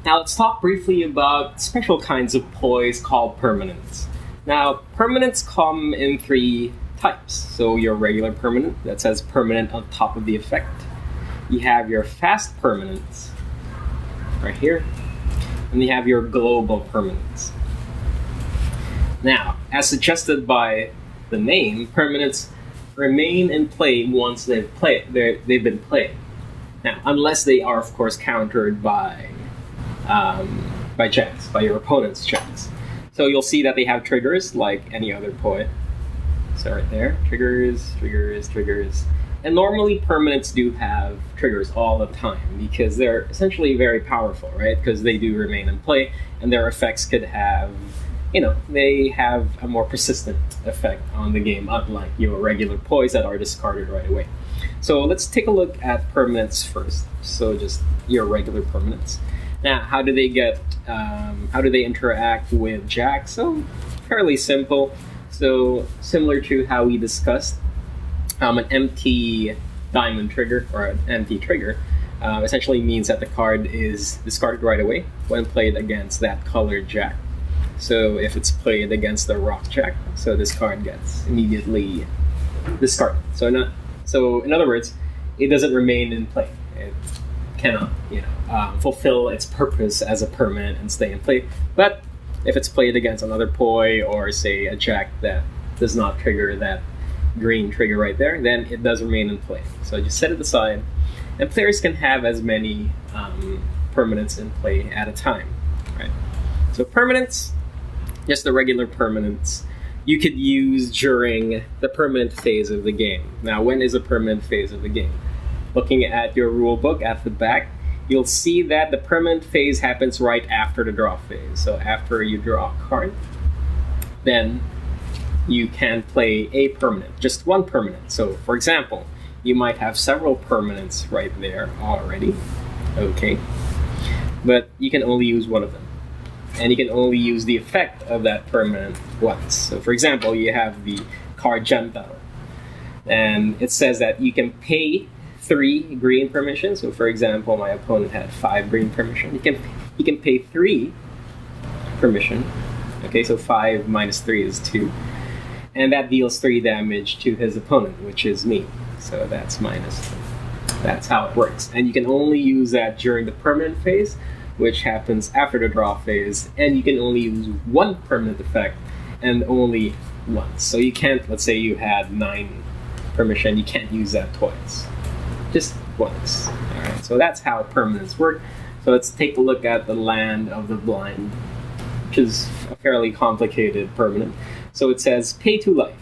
Now let's talk briefly about special kinds of poise called permanents. Now, permanents come in three types. So your regular permanent that says permanent on top of the effect. You have your fast permanents right here, and you have your global permanents. Now, as suggested by the name, permanents remain in play once they've been played. Now, unless they are, of course, countered by checks, by your opponent's checks. So you'll see that they have triggers like any other poet. So right there, triggers. And normally permanents do have triggers all the time because they're essentially very powerful, right? Because they do remain in play and their effects could have, they have a more persistent effect on the game, unlike your regular poise that are discarded right away. So let's take a look at permanents first. So just your regular permanents. Now, how do they interact with Jack? So fairly simple. So similar to how we discussed, an empty diamond trigger or an empty trigger essentially means that the card is discarded right away when played against that colored Jack. So if it's played against the rock Jack, so this card gets immediately discarded. So in other words, it doesn't remain in play. It cannot, fulfill its purpose as a permanent and stay in play. But if it's played against another poi or say a Jack that does not trigger that green trigger right there, then it does remain in play. So just set it aside, and players can have as many permanents in play at a time, right? So permanents, just the regular permanents, you could use during the permanent phase of the game. Now, when is a permanent phase of the game? Looking at your rule book at the back, you'll see that the permanent phase happens right after the draw phase. So after you draw a card, then you can play a permanent, just one permanent. So for example, you might have several permanents right there already, okay, but you can only use one of them. And you can only use the effect of that permanent once. So for example, you have the card Gentle, and it says that you can pay 3 green permission. So for example, my opponent had 5 green permission. He can pay 3 permission. Okay, so 5 minus 3 is 2. And that deals 3 damage to his opponent, which is me. So that's minus 3. That's how it works. And you can only use that during the permanent phase, which happens after the draw phase. And you can only use one permanent effect and only once. So you can't, let's say you had 9 permission, you can't use that twice. Just once. Alright, so that's how permanents work. So let's take a look at the Land of the Blind, which is a fairly complicated permanent. So it says, pay 2 life.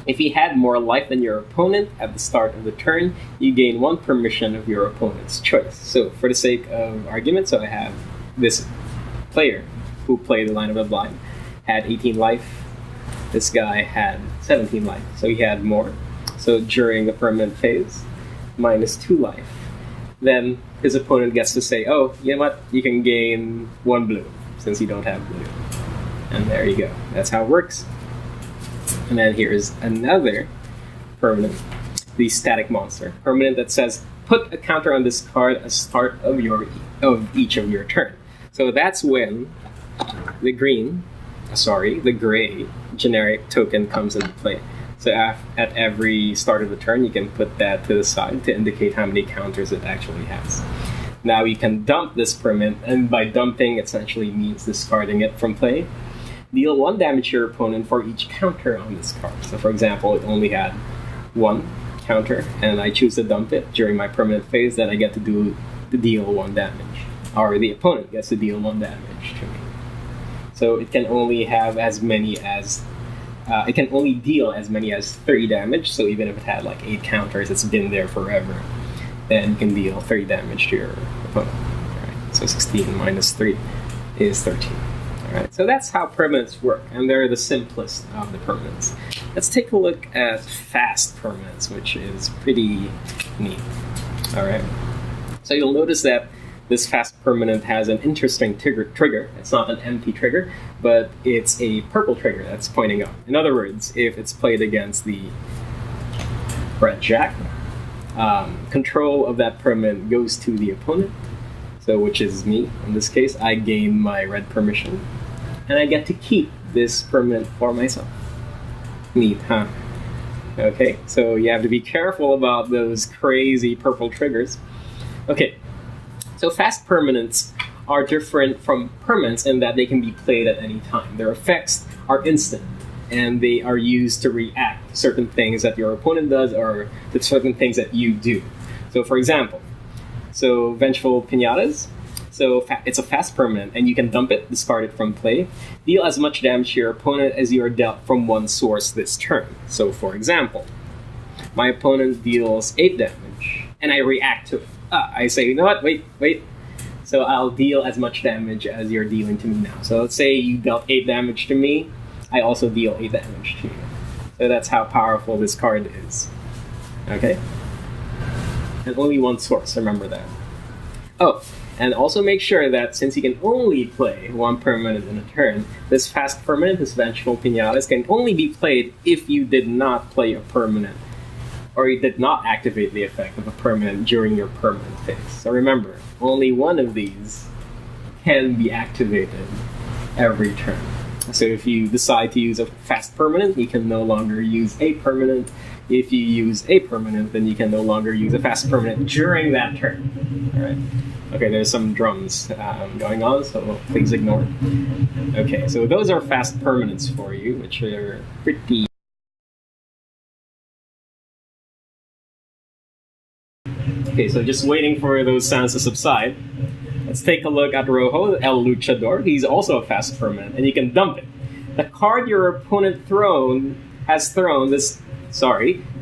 If he had more life than your opponent at the start of the turn, you gain 1 permission of your opponent's choice. So for the sake of argument, so I have this player who played the Land of the Blind, had 18 life. This guy had 17 life, so he had more. So during the permanent phase, minus 2 life. Then his opponent gets to say, oh, you know what, you can gain 1 blue, since you don't have blue. And there you go. That's how it works. And then here's another permanent, the Static Monster. Permanent that says, put a counter on this card at the start of each of your turn. So that's when the gray generic token comes into play. So at every start of the turn, you can put that to the side to indicate how many counters it actually has. Now you can dump this permanent, and by dumping essentially means discarding it from play. Deal 1 damage to your opponent for each counter on this card. So for example, it only had 1 counter, and I choose to dump it during my permanent phase, then I get to deal 1 damage. Or the opponent gets to deal 1 damage to me. So it can only have as many as it can only deal as many as 30 damage, so even if it had like 8 counters, it's been there forever, then you can deal 30 damage to your opponent. Alright, so 16 minus 3 is 13. Alright, so that's how permanents work, and they're the simplest of the permanents. Let's take a look at fast permanents, which is pretty neat. Alright, so you'll notice that this fast permanent has an interesting trigger. It's not an empty trigger, but it's a purple trigger that's pointing up. In other words, if it's played against the red Jack, control of that permanent goes to the opponent. So which is me. In this case, I gain my red permission. And I get to keep this permanent for myself. Neat, huh? Okay, so you have to be careful about those crazy purple triggers. Okay, so fast permanents are different from permanents in that they can be played at any time. Their effects are instant, and they are used to react to certain things that your opponent does or to certain things that you do. So for example, Vengeful Pinatas. So it's a fast permanent, and you can dump it, discard it from play. Deal as much damage to your opponent as you are dealt from one source this turn. So for example, my opponent deals 8 damage, and I react to it. I say, you know what, wait. So I'll deal as much damage as you're dealing to me now. So let's say you dealt 8 damage to me, I also deal 8 damage to you. So that's how powerful this card is. Okay? And only one source, remember that. Oh, and also make sure that since you can only play one permanent in a turn, this fast permanent, this Vengeful Pinatas, can only be played if you did not play a permanent, or you did not activate the effect of a permanent during your permanent phase. So remember, only one of these can be activated every turn. So if you decide to use a fast permanent, you can no longer use a permanent. If you use a permanent, then you can no longer use a fast permanent during that turn. All right. Okay, there's some drums going on, so please ignore it. Okay, so those are fast permanents for you, which are pretty... Okay, so just waiting for those sounds to subside. Let's take a look at Rojo, El Luchador. He's also a fast permanent, and you can dump it. The card your opponent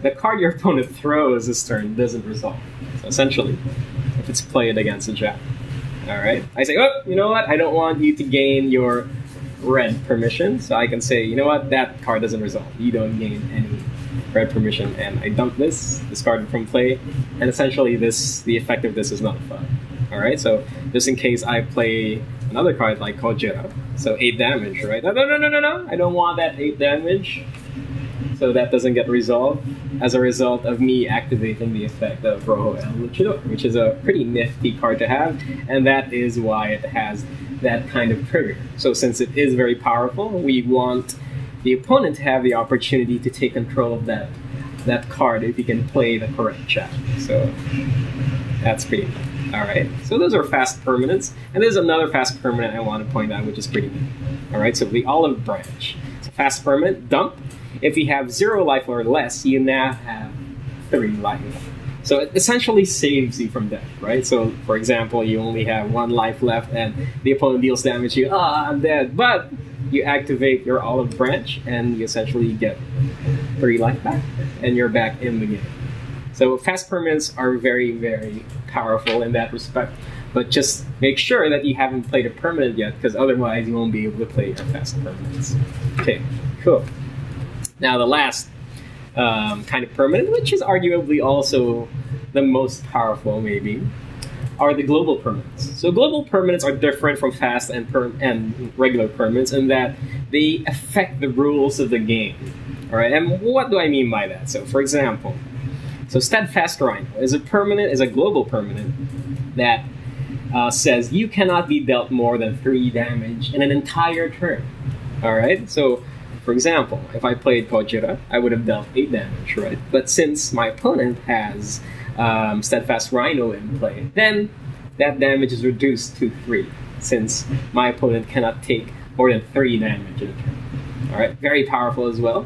the card your opponent throws this turn doesn't resolve. So essentially, if it's played against a jack. Alright, I say, oh, you know what, I don't want you to gain your red permission, so I can say, you know what, that card doesn't resolve. You don't gain any red permission, and I dump this, discard it from play, and essentially the effect of this is nullified. Alright, so just in case I play another card like Kojira, so 8 damage, right? No, I don't want that 8 damage. So that doesn't get resolved as a result of me activating the effect of Rojo El Luchador, which is a pretty nifty card to have, and that is why it has that kind of trigger. So since it is very powerful, we want the opponent to have the opportunity to take control of that card if he can play the correct check. So that's pretty neat. Alright, so those are fast permanents, and there's another fast permanent I want to point out, which is pretty neat. Alright, so the Olive Branch. It's a fast permanent, dump. If you have 0 life or less, you now have 3 life. So it essentially saves you from death, right? So, for example, you only have 1 life left and the opponent deals damage to you. I'm dead. But you activate your Olive Branch and you essentially get 3 life back and you're back in the game. So fast permanents are very, very powerful in that respect. But just make sure that you haven't played a permanent yet, because otherwise you won't be able to play your fast permanents. Okay, cool. Now the last kind of permanent, which is arguably also the most powerful maybe, are the global permanents. So global permanents are different from fast and regular permanents in that they affect the rules of the game. All right, and what do I mean by that? So for example, Steadfast Rhino is a global permanent that says you cannot be dealt more than 3 damage in an entire turn. All right, so for example, if I played Kojira, I would have dealt 8 damage, right? But since my opponent has Steadfast Rhino in play, then that damage is reduced to 3, since my opponent cannot take more than 3 damage in a turn. All right, very powerful as well,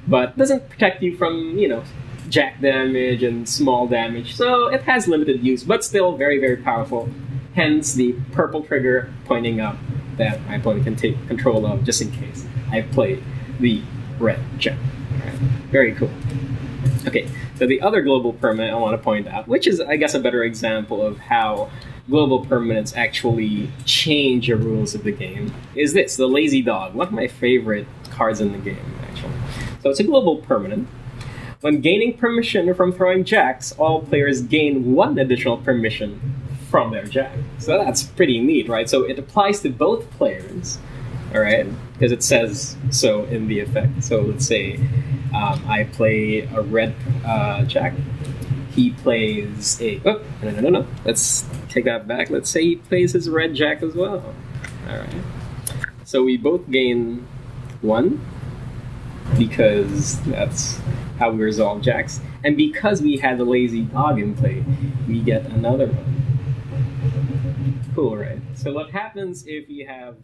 but doesn't protect you from, jack damage and small damage, so it has limited use, but still very, very powerful. Hence the purple trigger pointing up that my opponent can take control of just in case I play the red gem. Right. Very cool. Okay, so the other global permanent I want to point out, which is, I guess, a better example of how global permanents actually change the rules of the game, is this, the Lazy Dog, one of my favorite cards in the game, actually. So it's a global permanent. When gaining permission from throwing jacks, all players gain 1 additional permission from their jack. So that's pretty neat, right? So it applies to both players, all right? Because it says so in the effect. So let's say I play a red jack. he plays a... Oh, no. Let's take that back. Let's say he plays his red jack as well. Alright. So we both gain 1, because that's how we resolve jacks. And because we had the lazy dog in play, we get another one. Cool, right? So what happens if you have